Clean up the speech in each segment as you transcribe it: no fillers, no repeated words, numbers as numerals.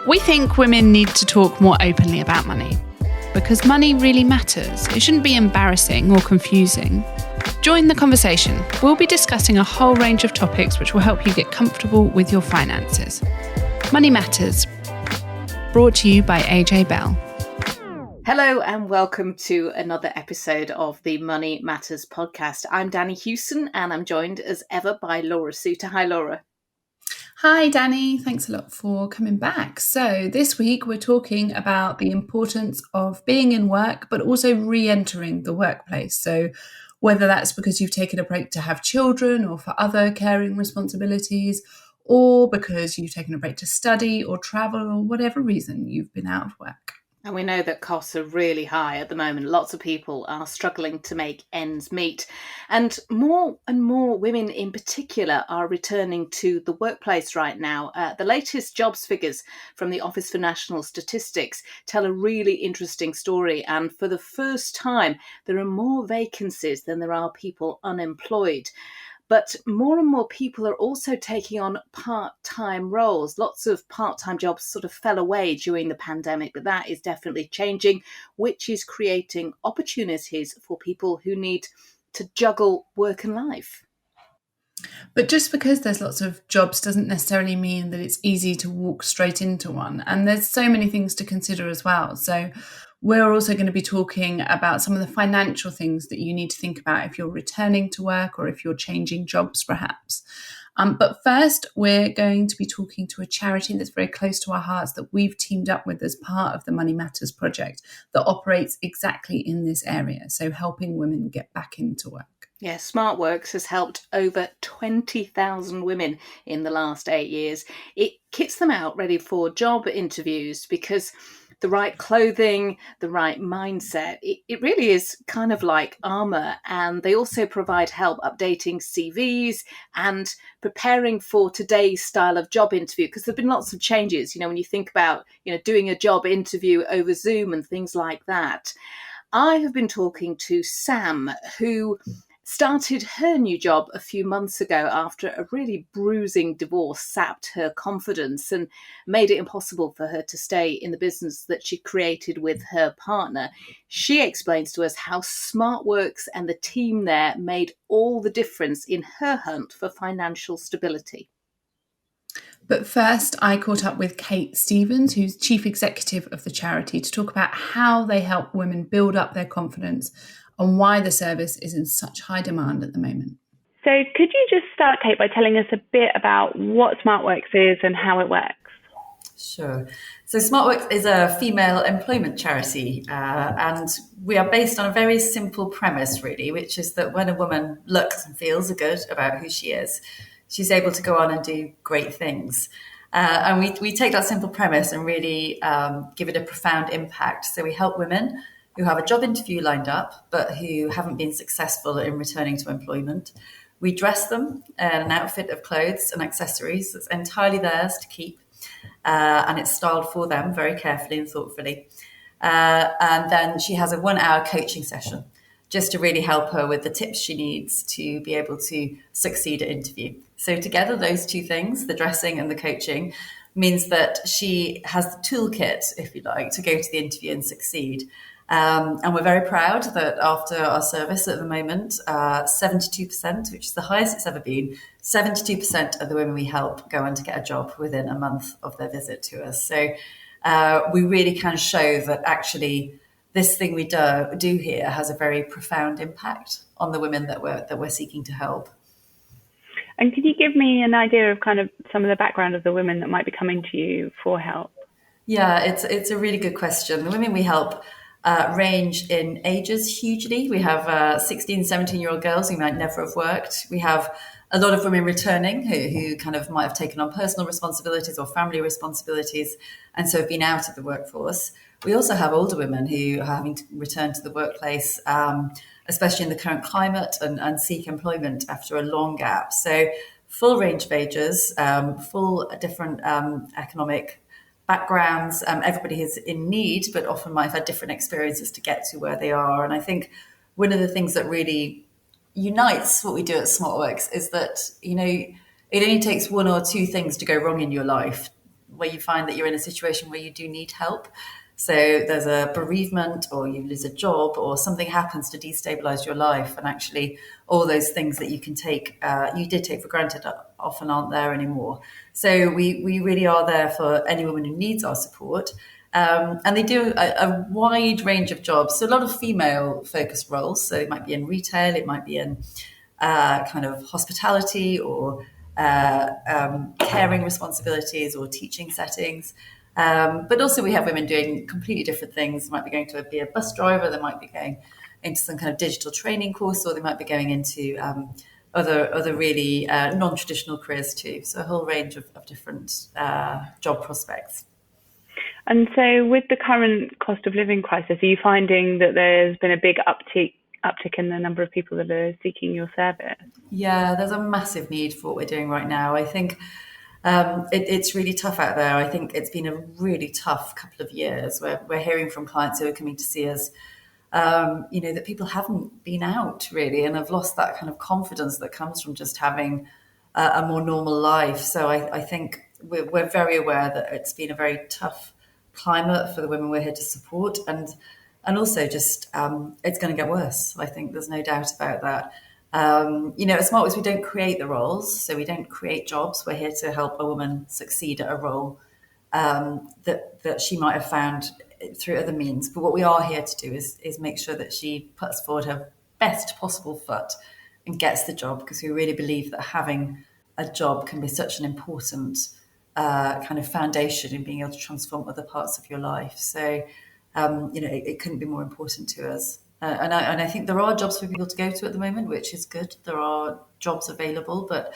We think women need to talk more openly about money because money really matters. It shouldn't be embarrassing or confusing. Join the conversation. We'll be discussing a whole range of topics which will help you get comfortable with your finances. Money Matters, brought to you by AJ Bell. Hello and welcome to another episode of the Money Matters podcast. I'm Danni Hewson and I'm joined as ever by Laura Suter. Hi, Laura. Hi, Danni. Thanks a lot for coming back. So this week we're talking about the importance of being in work, but also re-entering the workplace. So whether that's because you've taken a break to have children or for other caring responsibilities, or because you've taken a break to study or travel or whatever reason you've been out of work. And we know that costs are really high at the moment. Lots of people are struggling to make ends meet. And more women in particular are returning to the workplace right now. The latest jobs figures from the Office for National Statistics tell a really interesting story. And for the first time, there are more vacancies than there are people unemployed. But more and more people are also taking on part-time roles. Lots of part-time jobs sort of fell away during the pandemic, but that is definitely changing, which is creating opportunities for people who need to juggle work and life. But just because there's lots of jobs doesn't necessarily mean that it's easy to walk straight into one. And there's so many things to consider as well. So we're also going to be talking about some of the financial things that you need to think about if you're returning to work or if you're changing jobs, perhaps. But first, we're going to be talking to a charity that's very close to our hearts that we've teamed up with as part of the Money Matters project that operates exactly in this area. So helping women get back into work. Yeah, SmartWorks has helped over 20,000 women in the last 8 years. It kits them out ready for job interviews because the right clothing, the right mindset, it really is kind of like armour. And they also provide help updating CVs and preparing for today's style of job interview, because there have been lots of changes, when you think about, doing a job interview over Zoom and things like that. I have been talking to Sam, who started her new job a few months ago after a really bruising divorce sapped her confidence and made it impossible for her to stay in the business that she created with her partner. She explains to us how SmartWorks and the team there made all the difference in her hunt for financial stability. But first, I caught up with Kate Stevens, who's Chief Executive of the charity, to talk about how they help women build up their confidence and why the service is in such high demand at the moment. So could you just start, Kate, by telling us a bit about what SmartWorks is and how it works? Sure. So SmartWorks is a female employment charity, and we are based on a very simple premise, really, which is that when a woman looks and feels good about who she is, she's able to go on and do great things. And we take that simple premise and really give it a profound impact. So we help women who have a job interview lined up, but who haven't been successful in returning to employment. We dress them in an outfit of clothes and accessories that's entirely theirs to keep, and it's styled for them very carefully and thoughtfully. And then she has a 1-hour coaching session just to really help her with the tips she needs to be able to succeed at interview. So together, those two things, the dressing and the coaching, means that she has the toolkit, if you like, to go to the interview and succeed. And we're very proud that after our service at the moment, 72%, which is the highest it's ever been, 72% of the women we help go on to get a job within a month of their visit to us. So we really can show that actually this thing we do here has a very profound impact on the women that we're seeking to help. And could you give me an idea of kind of some of the background of the women that might be coming to you for help? Yeah, it's a really good question. The women we help range in ages hugely. We have 16, 17-year-old girls who might never have worked. We have a lot of women returning who kind of might have taken on personal responsibilities or family responsibilities and so have been out of the workforce. We also have older women who are having to return to the workplace, especially in the current climate, and seek employment after a long gap. So full range of ages, full different economic backgrounds. Everybody is in need, but often might have had different experiences to get to where they are. And I think one of the things that really unites what we do at SmartWorks is that, it only takes one or two things to go wrong in your life where you find that you're in a situation where you do need help. So there's a bereavement, or you lose a job, or something happens to destabilize your life, and actually all those things that you can take, you did take for granted, often aren't there anymore. So we really are there for any woman who needs our support. And they do a wide range of jobs. So a lot of female focused roles. So it might be in retail, it might be in kind of hospitality, or caring responsibilities, or teaching settings. But also we have women doing completely different things. They might be going to be a bus driver, they might be going into some kind of digital training course, or they might be going into other really non-traditional careers too. So a whole range of different job prospects. And so with the current cost of living crisis, are you finding that there's been a big uptick in the number of people that are seeking your service? Yeah, there's a massive need for what we're doing right now. I think it's really tough out there. I think it's been a really tough couple of years where we're hearing from clients who are coming to see us, that people haven't been out really and have lost that kind of confidence that comes from just having a more normal life. So I think we're very aware that it's been a very tough climate for the women we're here to support, and also just it's going to get worse. I think there's no doubt about that. At SmartWorks, we don't create the roles, so we don't create jobs. We're here to help a woman succeed at a role that she might have found through other means. But what we are here to do is make sure that she puts forward her best possible foot and gets the job, because we really believe that having a job can be such an important kind of foundation in being able to transform other parts of your life. So, it couldn't be more important to us. And I think there are jobs for people to go to at the moment, which is good. There are jobs available, but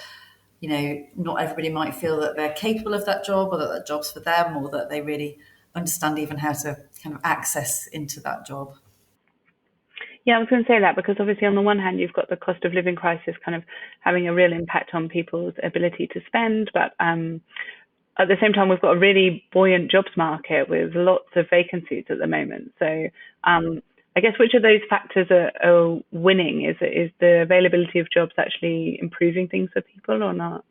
not everybody might feel that they're capable of that job, or that job's for them, or that they really understand even how to kind of access into that job. Yeah, I was going to say that, because obviously on the one hand, you've got the cost of living crisis kind of having a real impact on people's ability to spend, but at the same time, we've got a really buoyant jobs market with lots of vacancies at the moment. So I guess which of those factors are winning? Is the availability of jobs actually improving things for people or not?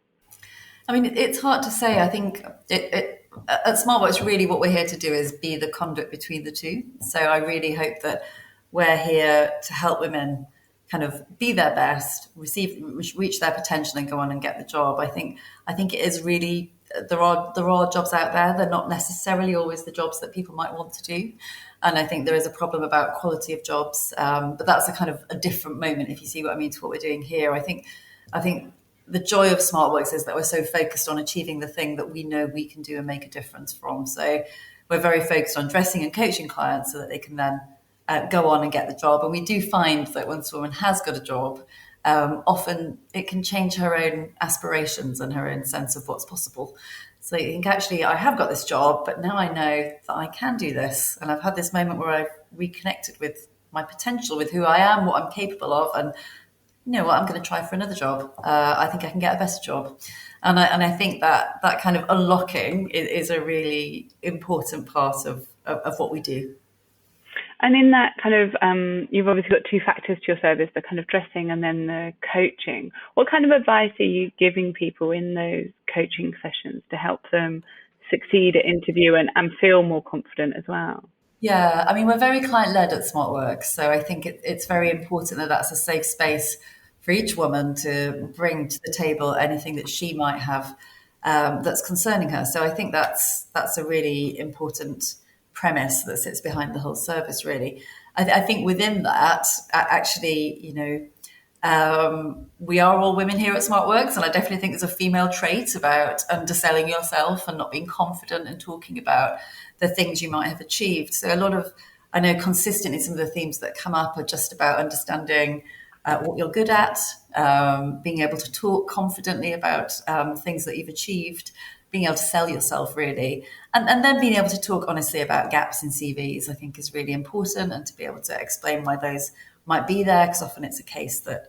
I mean, it's hard to say. I think at SmartWorks, really what we're here to do is be the conduit between the two. So I really hope that we're here to help women kind of be their best, reach their potential, and go on and get the job. I think it is really, there are jobs out there. They're not necessarily always the jobs that people might want to do. And I think there is a problem about quality of jobs. But that's a kind of a different moment, if you see what I mean, to what we're doing here. I think the joy of SmartWorks is that we're so focused on achieving the thing that we know we can do and make a difference from. So we're very focused on dressing and coaching clients so that they can then go on and get the job. And we do find that once a woman has got a job, often it can change her own aspirations and her own sense of what's possible. So you think, actually, I have got this job, but now I know that I can do this. And I've had this moment where I've reconnected with my potential, with who I am, what I'm capable of. And you know what, I'm going to try for another job. I think I can get a better job. And I think that kind of unlocking is a really important part of what we do. And in that kind of, you've obviously got two factors to your service, the kind of dressing and then the coaching. What kind of advice are you giving people in those coaching sessions to help them succeed at interview and feel more confident as well? Yeah, I mean, we're very client-led at SmartWorks. So I think it's very important that that's a safe space for each woman to bring to the table anything that she might have that's concerning her. So I think that's a really important premise that sits behind the whole service, really. I think within that, actually, we are all women here at SmartWorks, and I definitely think there's a female trait about underselling yourself and not being confident and talking about the things you might have achieved. So I know consistently some of the themes that come up are just about understanding what you're good at, being able to talk confidently about things that you've achieved, being able to sell yourself, really. And then being able to talk honestly about gaps in CVs, I think, is really important, and to be able to explain why those might be there, because often it's a case that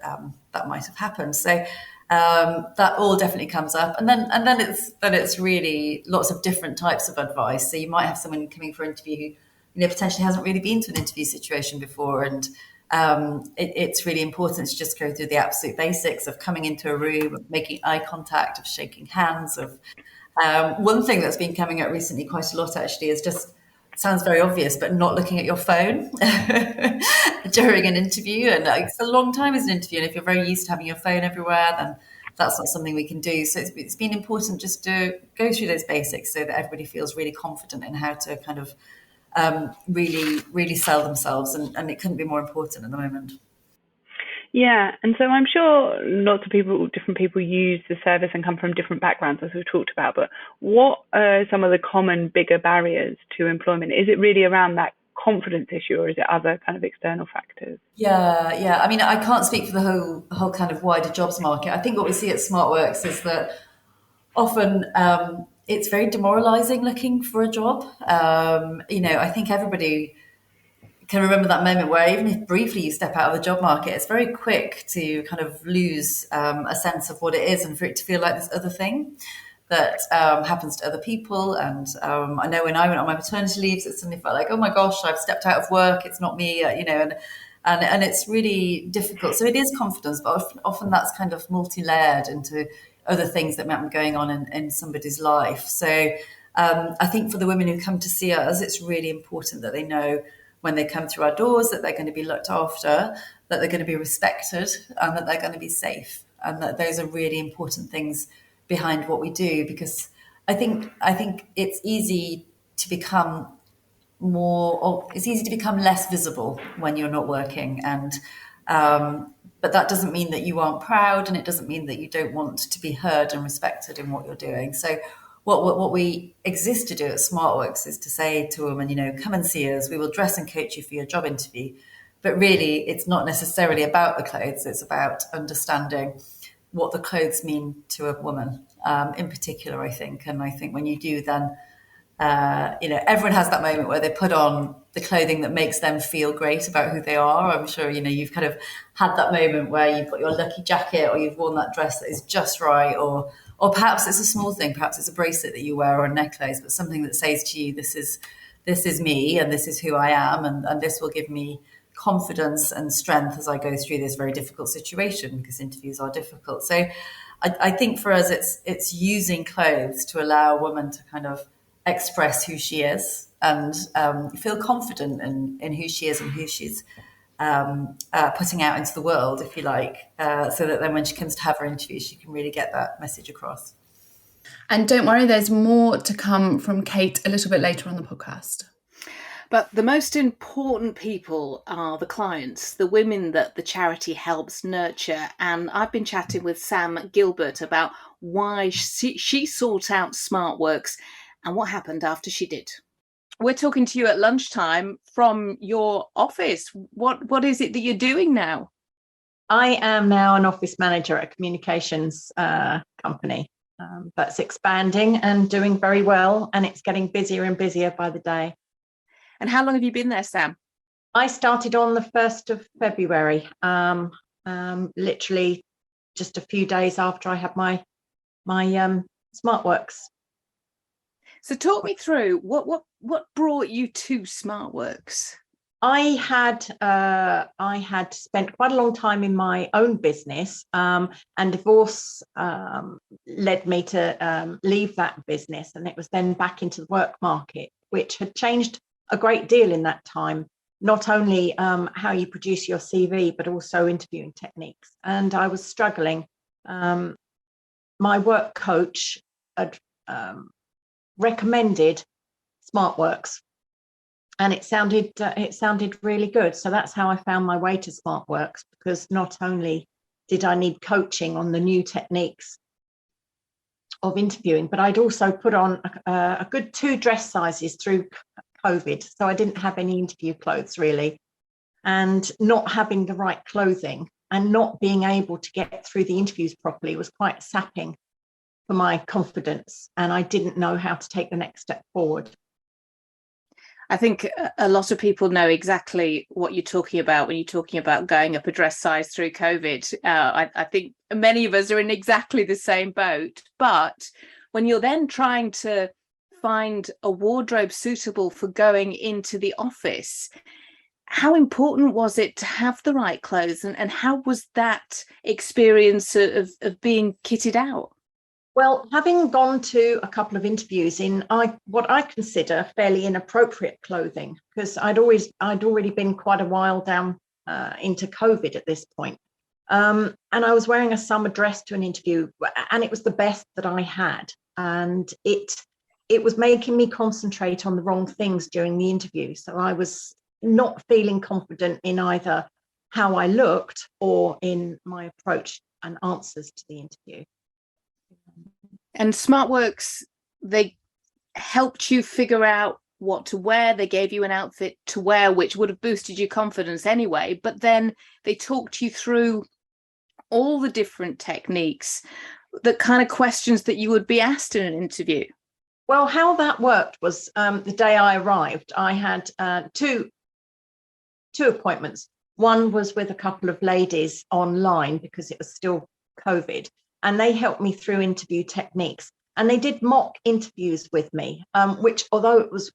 that might have happened. So that all definitely comes up. And then it's really lots of different types of advice. So you might have someone coming for an interview who potentially hasn't really been to an interview situation before, and it's really important to just go through the absolute basics of coming into a room, of making eye contact, of shaking hands, of One thing that's been coming up recently quite a lot actually is just sounds very obvious, but not looking at your phone during an interview. And it's a long time as an interview. And if you're very used to having your phone everywhere, then that's not something we can do. So it's been important just to go through those basics so that everybody feels really confident in how to kind of really, really sell themselves. And it couldn't be more important at the moment. Yeah, and so I'm sure lots of people, different people use the service and come from different backgrounds, as we've talked about. But what are some of the common bigger barriers to employment? Is it really around that confidence issue, or is it other kind of external factors? Yeah. I mean, I can't speak for the whole kind of wider jobs market. I think what we see at SmartWorks is that often it's very demoralizing looking for a job. I think everybody can remember that moment where even if briefly you step out of the job market, it's very quick to kind of lose a sense of what it is and for it to feel like this other thing that happens to other people. And I know when I went on my maternity leaves, it suddenly felt like, oh my gosh, I've stepped out of work. It's not me, and it's really difficult. So it is confidence, but often that's kind of multi-layered into other things that might be going on in somebody's life. So I think for the women who come to see us, it's really important that they know when they come through our doors that they're going to be looked after, that they're going to be respected, and that they're going to be safe. And that those are really important things behind what we do, because I think it's easy to become less visible when you're not working. And but that doesn't mean that you aren't proud, and it doesn't mean that you don't want to be heard and respected in what you're doing. So what we exist to do at SmartWorks is to say to women, come and see us. We will dress and coach you for your job interview. But really, it's not necessarily about the clothes. It's about understanding what the clothes mean to a woman in particular, I think. And I think when you do, then, everyone has that moment where they put on the clothing that makes them feel great about who they are. I'm sure, you've kind of had that moment where you've got your lucky jacket, or you've worn that dress that is just right, or perhaps it's a small thing, perhaps it's a bracelet that you wear or a necklace, but something that says to you, this is me, and this is who I am, and this will give me confidence and strength as I go through this very difficult situation, because interviews are difficult. So I think for us, it's using clothes to allow a woman to kind of express who she is and feel confident in who she is and who she's putting out into the world, if you like, so that then when she comes to have her interview, she can really get that message across. And don't worry, there's more to come from Kate a little bit later on the podcast. But the most important people are the clients, the women that the charity helps nurture. And I've been chatting with Sam Gilbert about why she sought out SmartWorks and what happened after she did. We're talking to you at lunchtime from your office. What is it that you're doing now? I am now an office manager at a communications company that's expanding and doing very well, and it's getting busier and busier by the day. And how long have you been there, Sam? I started on the 1st of February, literally just a few days after I had my SmartWorks. So talk me through what brought you to SmartWorks. I had spent quite a long time in my own business, and divorce led me to leave that business, and it was then back into the work market, which had changed a great deal in that time. Not only how you produce your CV, but also interviewing techniques. And I was struggling. My work coach had recommended SmartWorks, and it sounded really good. So that's how I found my way to SmartWorks, because not only did I need coaching on the new techniques of interviewing, but I'd also put on a good 2 dress sizes through COVID. So I didn't have any interview clothes really, and not having the right clothing and not being able to get through the interviews properly was quite sapping for my confidence, and I didn't know how to take the next step forward. I think a lot of people know exactly what you're talking about when you're talking about going up a dress size through COVID. I think many of us are in exactly the same boat. But when you're then trying to find a wardrobe suitable for going into the office, how important was it to have the right clothes, and how was that experience of being kitted out? Well, having gone to a couple of interviews in what I consider fairly inappropriate clothing, because I'd already been quite a while down into COVID at this point. And I was wearing a summer dress to an interview, and it was the best that I had. And it was making me concentrate on the wrong things during the interview. So I was not feeling confident in either how I looked or in my approach and answers to the interview. And SmartWorks, they helped you figure out what to wear. They gave you an outfit to wear, which would have boosted your confidence anyway. But then they talked you through all the different techniques, the kind of questions that you would be asked in an interview. Well, how that worked was the day I arrived, I had two appointments. One was with a couple of ladies online because it was still COVID, and they helped me through interview techniques. And they did mock interviews with me, which, although it was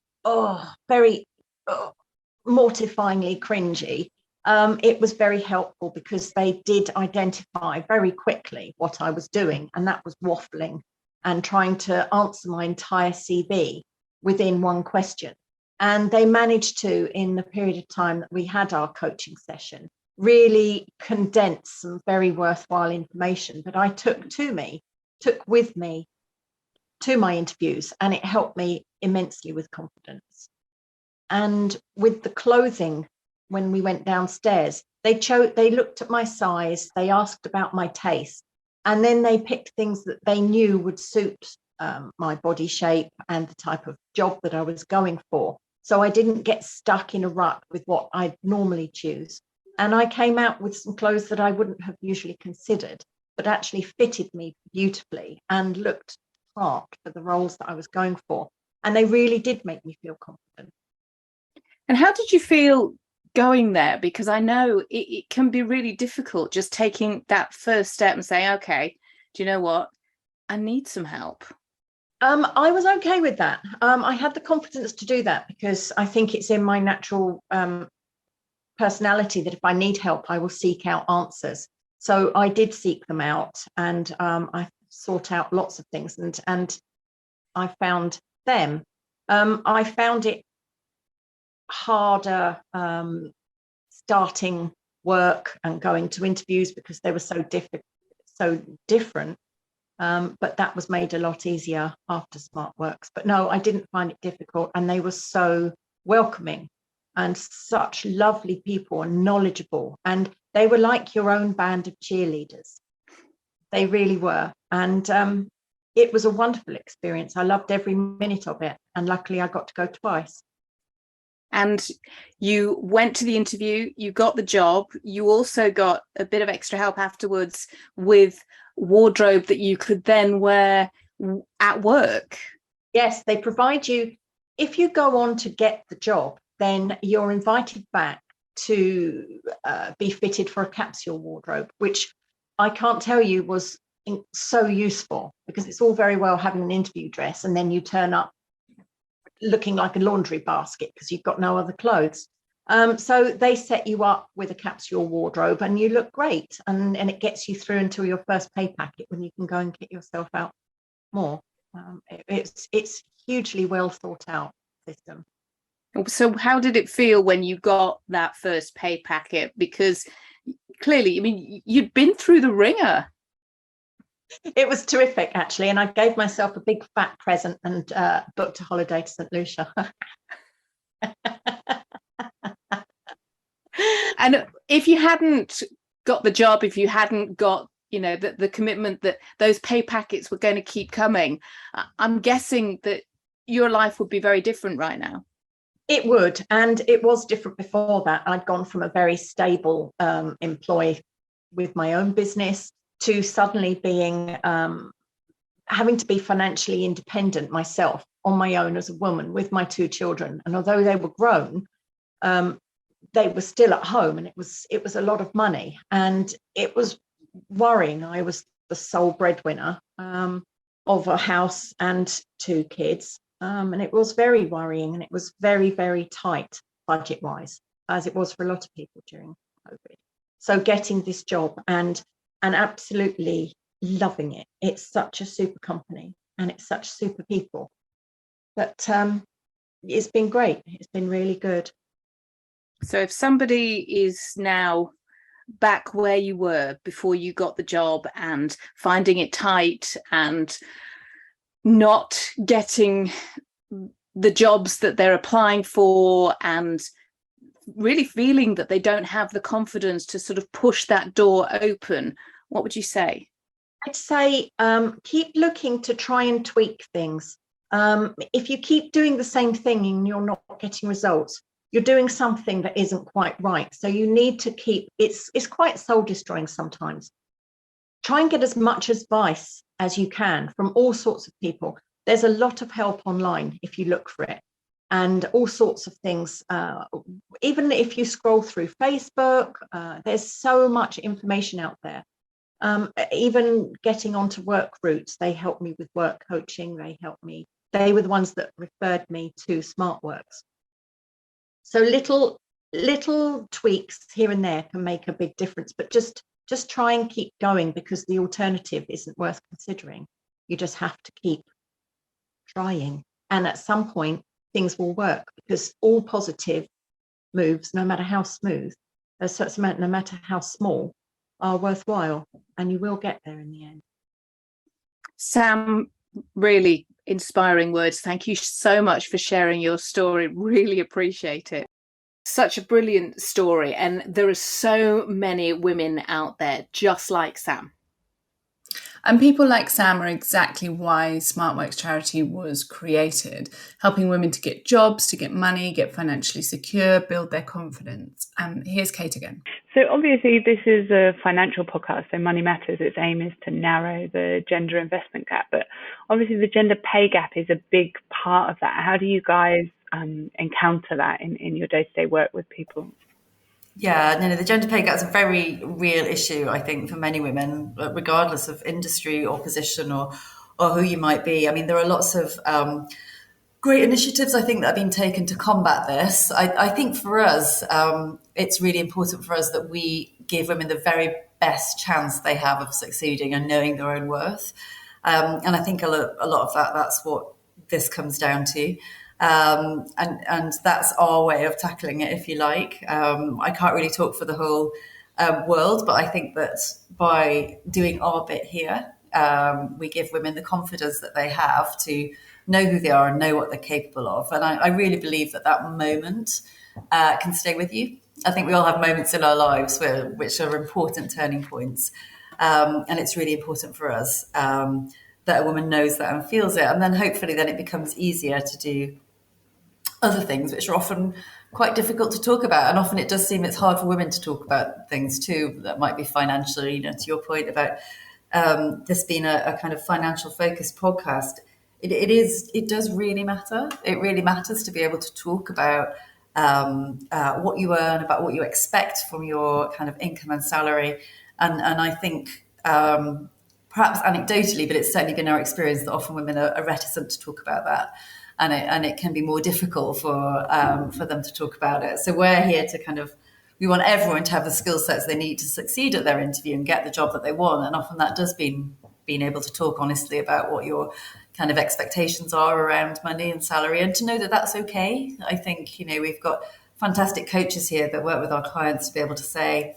very mortifyingly cringy, it was very helpful because they did identify very quickly what I was doing, and that was waffling and trying to answer my entire CV within one question. And they managed to, in the period of time that we had our coaching session, really condense some very worthwhile information that I took with me to my interviews, and it helped me immensely with confidence. And with the clothing, when we went downstairs, they looked at my size, they asked about my taste, and then they picked things that they knew would suit my body shape and the type of job that I was going for. So I didn't get stuck in a rut with what I'd normally choose. And I came out with some clothes that I wouldn't have usually considered, but actually fitted me beautifully and looked smart for the roles that I was going for. And they really did make me feel confident. And how did you feel going there? Because I know it can be really difficult just taking that first step and saying, okay, do you know what? I need some help. I was okay with that. I had the confidence to do that because I think it's in my natural personality that if I need help, I will seek out answers. So I did seek them out, and I sought out lots of things, and I found them. I found it harder starting work and going to interviews because they were so different. But that was made a lot easier after SmartWorks. But no, I didn't find it difficult, and they were so welcoming and such lovely people and knowledgeable, and they were like your own band of cheerleaders. They really were. And it was a wonderful experience. I loved every minute of it, and luckily I got to go twice. And you went to the interview, you got the job, you also got a bit of extra help afterwards with wardrobe that you could then wear at work. Yes, they provide you, if you go on to get the job, then you're invited back to be fitted for a capsule wardrobe, which I can't tell you was so useful, because it's all very well having an interview dress and then you turn up looking like a laundry basket because you've got no other clothes. So they set you up with a capsule wardrobe and you look great, and it gets you through until your first pay packet when you can go and get yourself out more. It's hugely well thought out system. So how did it feel when you got that first pay packet? Because clearly, I mean, you'd been through the ringer. It was terrific, actually, and I gave myself a big fat present and booked a holiday to St. Lucia. And if you hadn't got the job, if you hadn't got, you know, the commitment that those pay packets were going to keep coming, I'm guessing that your life would be very different right now. It would, and it was different before that. I'd gone from a very stable employee with my own business to suddenly being having to be financially independent myself on my own as a woman with my two children. And although they were grown, they were still at home, and it was a lot of money, and it was worrying. I was the sole breadwinner of a house and two kids, and it was very worrying, and it was very, very tight budget wise, as it was for a lot of people during COVID. So getting this job and absolutely loving it. It's such a super company and it's such super people. But it's been great. It's been really good. So if somebody is now back where you were before you got the job and finding it tight and not getting the jobs that they're applying for and really feeling that they don't have the confidence to sort of push that door open, what would you say? I'd say keep looking to try and tweak things. If you keep doing the same thing and you're not getting results, you're doing something that isn't quite right. So you need to keep, it's quite soul destroying sometimes. Try and get as much advice as you can from all sorts of people. There's a lot of help online if you look for it, and all sorts of things. Even if you scroll through Facebook, there's so much information out there. Even getting onto work routes, they help me with work coaching. They were the ones that referred me to SmartWorks. So little tweaks here and there can make a big difference, but just try and keep going, because the alternative isn't worth considering. You just have to keep trying. And at some point, things will work, because all positive moves, no matter how smooth, no matter how small, are worthwhile, and you will get there in the end. Sam, really inspiring words. Thank you so much for sharing your story. Really appreciate it. Such a brilliant story, and there are so many women out there just like Sam. And people like Sam are exactly why SmartWorks charity was created, helping women to get jobs, to get money, get financially secure, build their confidence. Here's Kate again. So obviously this is a financial podcast, so money matters. Its aim is to narrow the gender investment gap, but obviously the gender pay gap is a big part of that. How do you guys encounter that in your day-to-day work with people? Yeah, no, the gender pay gap is a very real issue, I think, for many women, regardless of industry or position or who you might be. I mean, there are lots of great initiatives, I think, that have been taken to combat this. I think for us, it's really important for us that we give women the very best chance they have of succeeding and knowing their own worth. And I think a lot of that's what this comes down to. And that's our way of tackling it, if you like. I can't really talk for the whole world, but I think that by doing our bit here, we give women the confidence that they have to know who they are and know what they're capable of. And I really believe that moment can stay with you. I think we all have moments in our lives which are important turning points. And it's really important for us that a woman knows that and feels it. And then hopefully then it becomes easier to do other things which are often quite difficult to talk about. And often it does seem it's hard for women to talk about things too that might be financial, to your point about this being a kind of financial focused podcast. It does really matter. It really matters to be able to talk about what you earn, about what you expect from your kind of income and salary. And I think perhaps anecdotally, but it's certainly been our experience that often women are reticent to talk about that. And it can be more difficult for them to talk about it. So we're here to we want everyone to have the skill sets they need to succeed at their interview and get the job that they want. And often that does mean being able to talk honestly about what your kind of expectations are around money and salary, and to know that that's okay. I think, we've got fantastic coaches here that work with our clients to be able to say,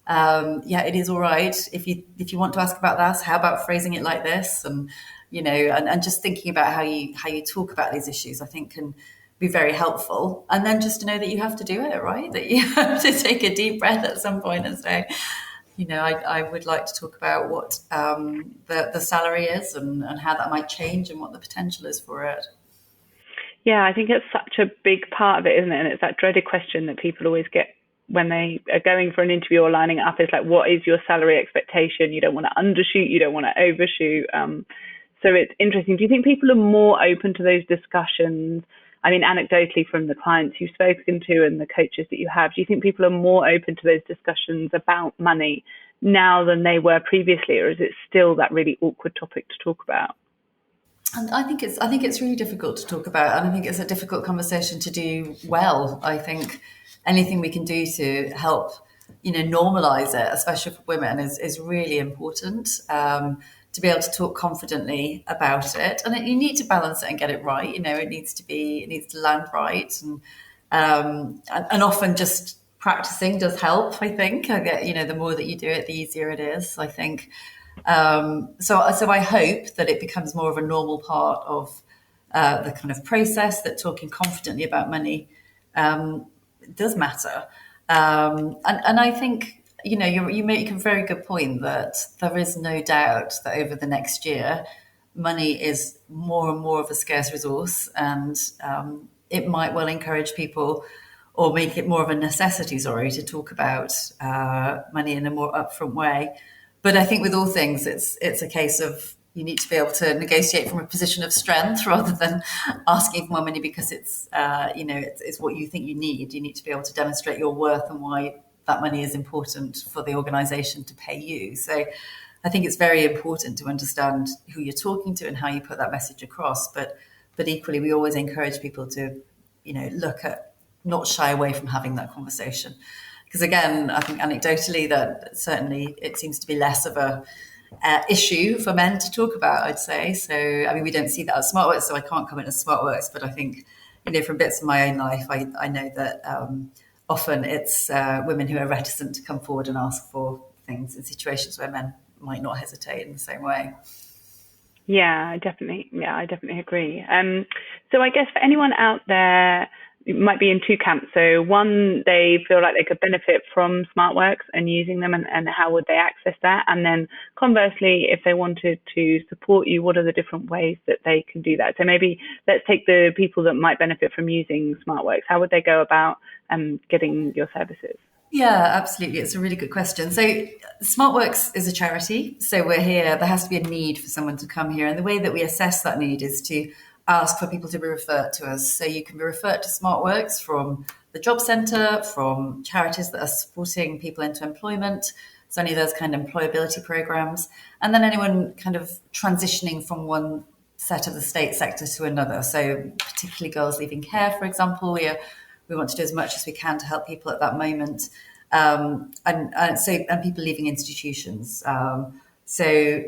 it is all right. If you want to ask about that, how about phrasing it like this? And and just thinking about how you talk about these issues, I think can be very helpful. And then just to know that you have to do it, right? That you have to take a deep breath at some point and say, I would like to talk about what the salary is and how that might change and what the potential is for it. Yeah, I think it's such a big part of it, isn't it? And it's that dreaded question that people always get when they are going for an interview or lining it up. It's like, what is your salary expectation? You don't want to undershoot, you don't want to overshoot. So it's interesting. Do you think people are more open to those discussions? I mean, anecdotally from the clients you've spoken to and the coaches that you have, do you think people are more open to those discussions about money now than they were previously, or is it still that really awkward topic to talk about? And I think it's really difficult to talk about, and I think it's a difficult conversation to do well. I think anything we can do to help normalize it, especially for women, is really important. To be able to talk confidently about it, and you need to balance it and get it right. It needs to land right, and often just practicing does help. I think I get the more that you do it, the easier it is. I think so I hope that it becomes more of a normal part of the kind of process, that talking confidently about money does matter. And I think, you make a very good point that there is no doubt that over the next year, money is more and more of a scarce resource, and it might well encourage people, or make it more of a necessity, to talk about money in a more upfront way. But I think with all things, it's a case of, you need to be able to negotiate from a position of strength rather than asking for more money because it's what you think you need. You need to be able to demonstrate your worth and why that money is important for the organisation to pay you. So I think it's very important to understand who you're talking to and how you put that message across. But equally, we always encourage people to, not shy away from having that conversation. Because again, I think anecdotally that certainly it seems to be less of a issue for men to talk about, I'd say. So, we don't see that at SmartWorks, so I can't comment on SmartWorks, but I think, from bits of my own life, I know that often it's women who are reticent to come forward and ask for things in situations where men might not hesitate in the same way. Yeah, I definitely agree. So I guess for anyone out there, it might be in two camps. So one, they feel like they could benefit from SmartWorks and using them, and how would they access that? And then conversely, if they wanted to support you, what are the different ways that they can do that? So maybe let's take the people that might benefit from using SmartWorks. How would they go about getting your services? Yeah, absolutely. It's a really good question. So SmartWorks is a charity. So we're here. There has to be a need for someone to come here. And the way that we assess that need is to ask for people to be referred to us. So you can be referred to SmartWorks from the job centre, from charities that are supporting people into employment. So any of those kind of employability programs. And then anyone kind of transitioning from one set of the state sector to another. So particularly girls leaving care, for example, we want to do as much as we can to help people at that moment, and people leaving institutions. So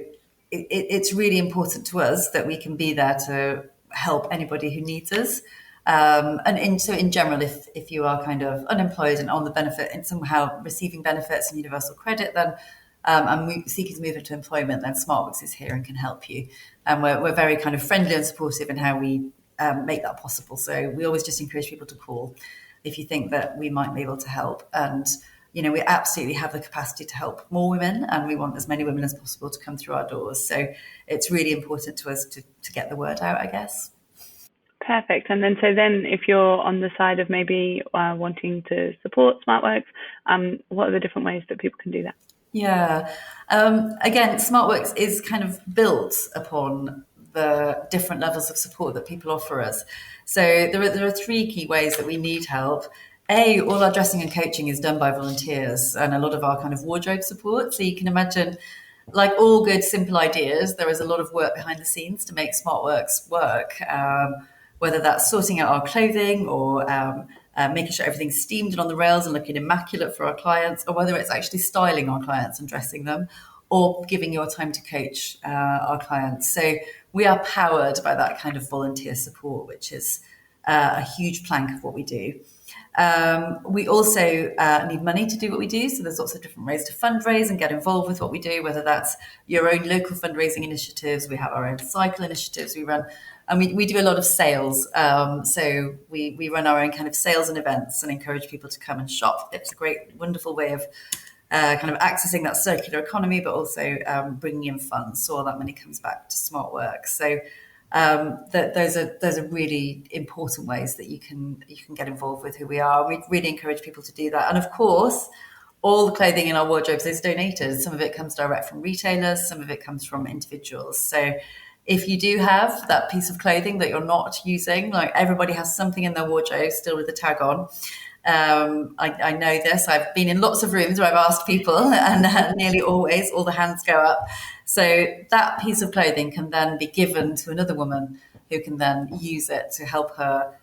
it's really important to us that we can be there to help anybody who needs us. So in general, if you are kind of unemployed and on the benefit and somehow receiving benefits and universal credit, then and seeking to move into employment, then SmartWorks is here and can help you. And we're very kind of friendly and supportive in how we make that possible. So we always just encourage people to call if you think that we might be able to help. And, we absolutely have the capacity to help more women, and we want as many women as possible to come through our doors. So it's really important to us to get the word out, I guess. Perfect. And then if you're on the side of maybe wanting to support SmartWorks, what are the different ways that people can do that? Yeah. Again, SmartWorks is kind of built upon the different levels of support that people offer us. So there are three key ways that we need help. All our dressing and coaching is done by volunteers, and a lot of our kind of wardrobe support. So you can imagine, like all good, simple ideas, there is a lot of work behind the scenes to make SmartWorks work, whether that's sorting out our clothing or making sure everything's steamed and on the rails and looking immaculate for our clients, or whether it's actually styling our clients and dressing them, or giving your time to coach our clients. So we are powered by that kind of volunteer support, which is a huge plank of what we do. We also need money to do what we do. So there's lots of different ways to fundraise and get involved with what we do, whether that's your own local fundraising initiatives. We have our own cycle initiatives we run, and we do a lot of sales. So we run our own kind of sales and events and encourage people to come and shop. It's a great, wonderful way of kind of accessing that circular economy, but also bringing in funds. So all that money comes back to SmartWorks. So those are really important ways that you can get involved with who we are. We really encourage people to do that. And of course, all the clothing in our wardrobes is donated. Some of it comes direct from retailers, some of it comes from individuals. So if you do have that piece of clothing that you're not using, like everybody has something in their wardrobe still with the tag on. I know this. I've been in lots of rooms where I've asked people, and nearly always all the hands go up. So that piece of clothing can then be given to another woman who can then use it to help her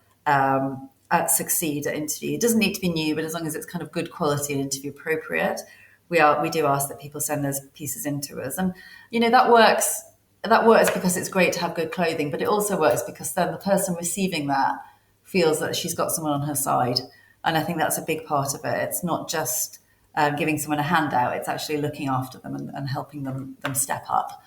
succeed at interview. It doesn't need to be new, but as long as it's kind of good quality and interview appropriate, we do ask that people send those pieces into us. And that works. That works because it's great to have good clothing, but it also works because then the person receiving that feels that she's got someone on her side. And I think that's a big part of it. It's not just giving someone a handout; it's actually looking after them and helping them step up,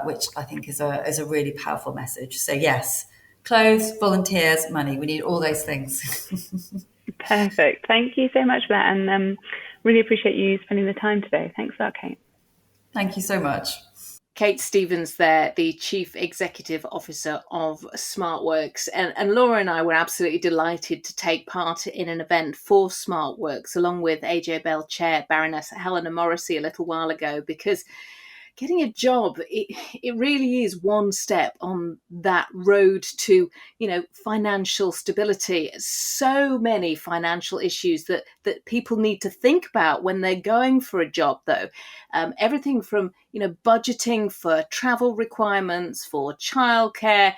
which I think is a really powerful message. So yes, clothes, volunteers, money. We need all those things. Perfect. Thank you so much for that, and really appreciate you spending the time today. Thanks a lot, Kate. Thank you so much. Kate Stevens there, the Chief Executive Officer of SmartWorks. And Laura and I were absolutely delighted to take part in an event for SmartWorks, along with AJ Bell Chair Baroness Helena Morrissey a little while ago, because getting a job, it really is one step on that road to, financial stability. So many financial issues that people need to think about when they're going for a job, though. Everything from, budgeting for travel requirements, for childcare,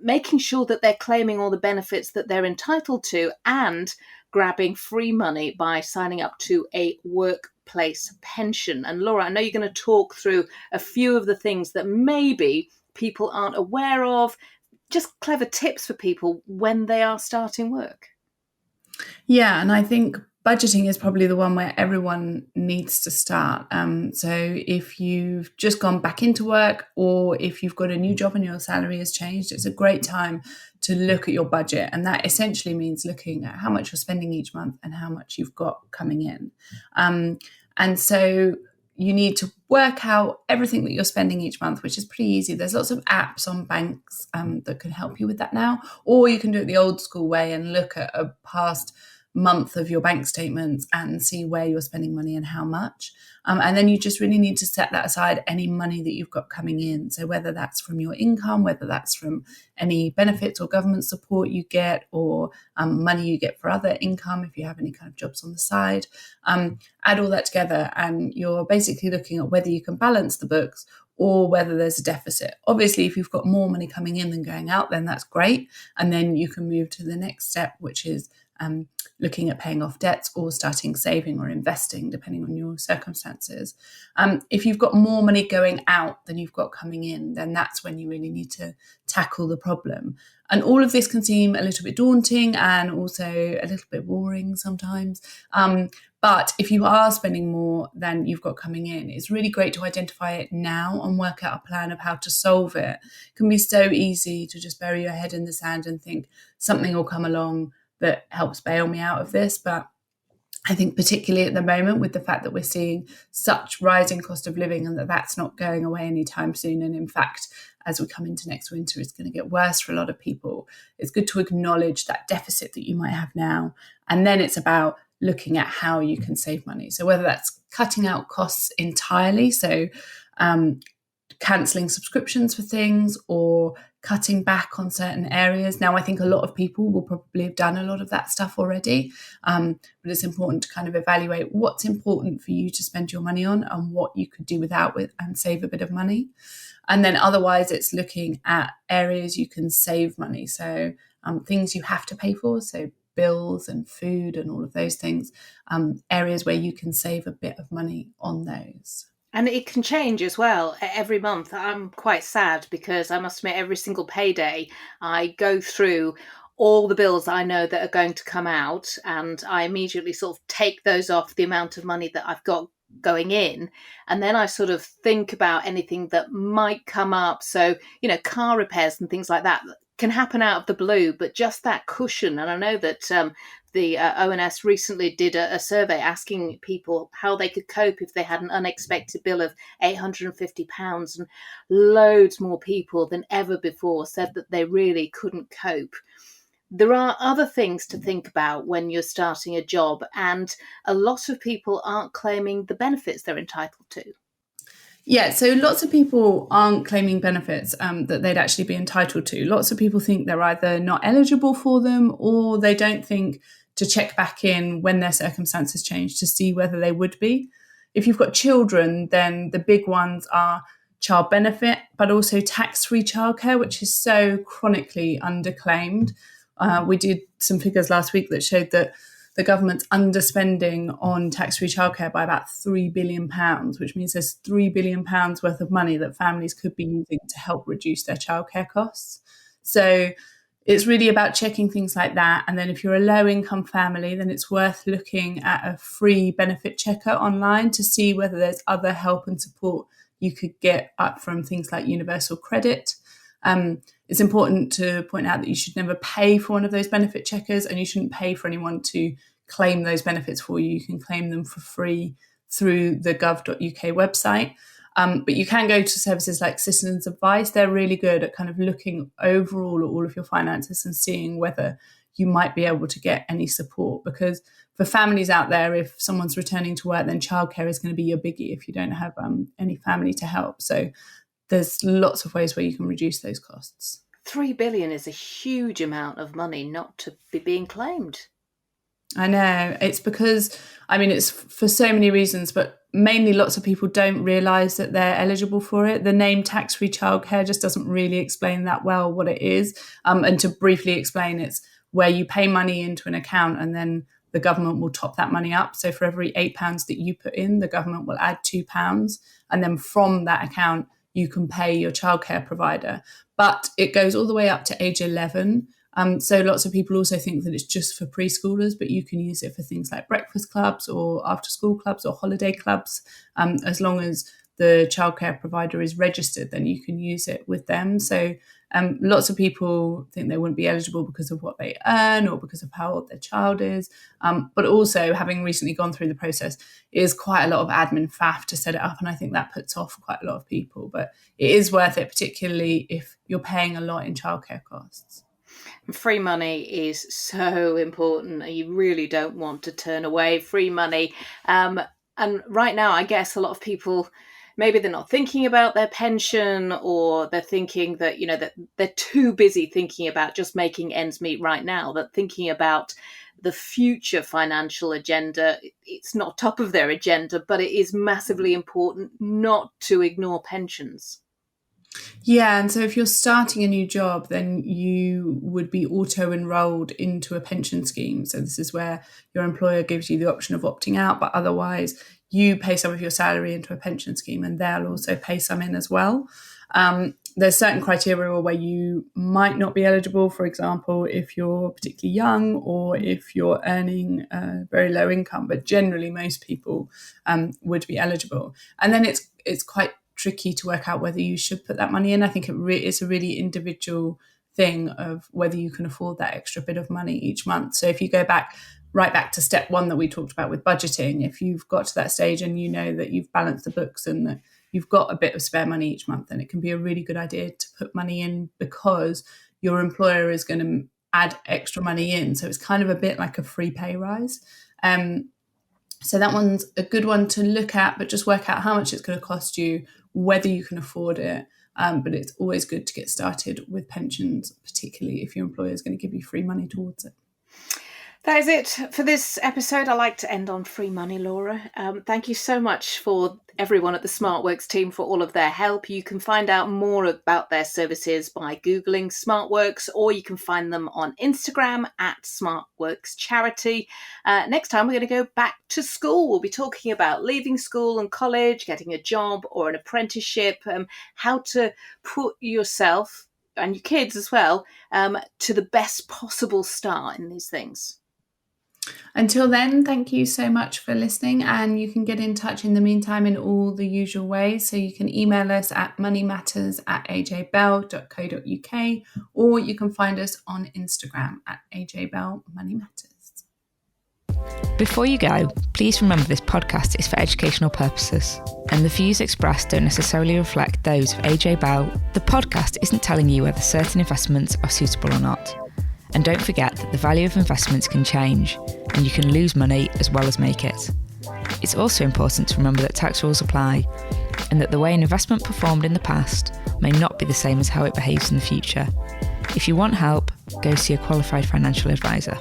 making sure that they're claiming all the benefits that they're entitled to, and grabbing free money by signing up to a workplace pension. And Laura, I know you're going to talk through a few of the things that maybe people aren't aware of, just clever tips for people when they are starting work. Yeah, and I think budgeting is probably the one where everyone needs to start. So if you've just gone back into work, or if you've got a new job and your salary has changed, it's a great time to look at your budget. And that essentially means looking at how much you're spending each month and how much you've got coming in. And so you need to work out everything that you're spending each month, which is pretty easy. There's lots of apps on banks that can help you with that now, or you can do it the old school way and look at a past month of your bank statements and see where you're spending money and how much. And then you just really need to set that aside, any money that you've got coming in. So whether that's from your income, whether that's from any benefits or government support you get, or money you get for other income, if you have any kind of jobs on the side, add all that together, and you're basically looking at whether you can balance the books or whether there's a deficit. Obviously, if you've got more money coming in than going out, then that's great. And then you can move to the next step, which is looking at paying off debts or starting saving or investing, depending on your circumstances. If you've got more money going out than you've got coming in, then that's when you really need to tackle the problem. And all of this can seem a little bit daunting and also a little bit boring sometimes. But if you are spending more than you've got coming in, it's really great to identify it now and work out a plan of how to solve it. It can be so easy to just bury your head in the sand and think something will come along that helps bail me out of this. But I think particularly at the moment, with the fact that we're seeing such rising cost of living and that's not going away anytime soon, and in fact, as we come into next winter, it's going to get worse for a lot of people, it's good to acknowledge that deficit that you might have now. And then it's about looking at how you can save money. So whether that's cutting out costs entirely, so cancelling subscriptions for things, or cutting back on certain areas. Now, I think a lot of people will probably have done a lot of that stuff already, but it's important to kind of evaluate what's important for you to spend your money on and what you could do without and save a bit of money. And then otherwise, it's looking at areas you can save money. So things you have to pay for, so bills and food and all of those things, areas where you can save a bit of money on those. And it can change as well every month. I'm quite sad because I must admit, every single payday, I go through all the bills I know that are going to come out, and I immediately sort of take those off the amount of money that I've got going in. And then I sort of think about anything that might come up. So, car repairs and things like that can happen out of the blue, but just that cushion. And I know that the ONS recently did a survey asking people how they could cope if they had an unexpected bill of £850, and loads more people than ever before said that they really couldn't cope. There are other things to think about when you're starting a job, and a lot of people aren't claiming the benefits they're entitled to. Yeah, so lots of people aren't claiming benefits that they'd actually be entitled to. Lots of people think they're either not eligible for them, or they don't think to check back in when their circumstances change to see whether they would be. If you've got children, then the big ones are child benefit, but also tax-free childcare, which is so chronically underclaimed. We did some figures last week that showed that the government's underspending on tax-free childcare by about £3 billion, which means there's £3 billion worth of money that families could be using to help reduce their childcare costs. So it's really about checking things like that. And then if you're a low-income family, then it's worth looking at a free benefit checker online to see whether there's other help and support you could get up from things like universal credit. It's important to point out that you should never pay for one of those benefit checkers, and you shouldn't pay for anyone to claim those benefits for you. You can claim them for free through the gov.uk website. But you can go to services like Citizens Advice. They're really good at kind of looking overall at all of your finances and seeing whether you might be able to get any support. Because for families out there, if someone's returning to work, then childcare is going to be your biggie if you don't have any family to help. So there's lots of ways where you can reduce those costs. £3 billion is a huge amount of money not to be being claimed. I know. It's because, it's for so many reasons, but mainly lots of people don't realise that they're eligible for it. The name tax-free childcare just doesn't really explain that well what it is. And to briefly explain, it's where you pay money into an account and then the government will top that money up. So for every £8 that you put in, the government will add £2. And then from that account, you can pay your childcare provider. But it goes all the way up to age 11. So lots of people also think that it's just for preschoolers, but you can use it for things like breakfast clubs or after school clubs or holiday clubs. As long as the childcare provider is registered, then you can use it with them. So lots of people think they wouldn't be eligible because of what they earn or because of how old their child is. But also, having recently gone through the process, it is quite a lot of admin faff to set it up. And I think that puts off quite a lot of people. But it is worth it, particularly if you're paying a lot in childcare costs. Free money is so important. You really don't want to turn away free money. And right now, I guess a lot of people, maybe they're not thinking about their pension, or they're thinking that, that they're too busy thinking about just making ends meet right now, that thinking about the future financial agenda, it's not top of their agenda, but it is massively important not to ignore pensions. Yeah, and so if you're starting a new job, then you would be auto-enrolled into a pension scheme. So this is where your employer gives you the option of opting out, but otherwise you pay some of your salary into a pension scheme and they'll also pay some in as well. There's certain criteria where you might not be eligible, for example, if you're particularly young or if you're earning a very low income, but generally most people would be eligible. And then it's quite tricky to work out whether you should put that money in. I think it's a really individual thing of whether you can afford that extra bit of money each month. So if you go right back to step one that we talked about with budgeting, if you've got to that stage and you know that you've balanced the books and that you've got a bit of spare money each month, then it can be a really good idea to put money in because your employer is going to add extra money in. So it's kind of a bit like a free pay rise. So that one's a good one to look at, but just work out how much it's going to cost you, whether you can afford it. But it's always good to get started with pensions, particularly if your employer is going to give you free money towards it. That is it for this episode. I like to end on free money, Laura. Thank you so much for everyone at the SmartWorks team for all of their help. You can find out more about their services by Googling SmartWorks, or you can find them on Instagram at SmartWorks Charity. Next time, we're going to go back to school. We'll be talking about leaving school and college, getting a job or an apprenticeship, how to put yourself and your kids as well to the best possible start in these things. Until then, thank you so much for listening, and you can get in touch in the meantime in all the usual ways. So you can email us at moneymatters@ajbell.co.uk, or you can find us on Instagram at ajbellmoneymatters. Before you go, please remember this podcast is for educational purposes, and the views expressed don't necessarily reflect those of AJ Bell. The podcast isn't telling you whether certain investments are suitable or not. And don't forget that the value of investments can change, and you can lose money as well as make it. It's also important to remember that tax rules apply, and that the way an investment performed in the past may not be the same as how it behaves in the future. If you want help, go see a qualified financial advisor.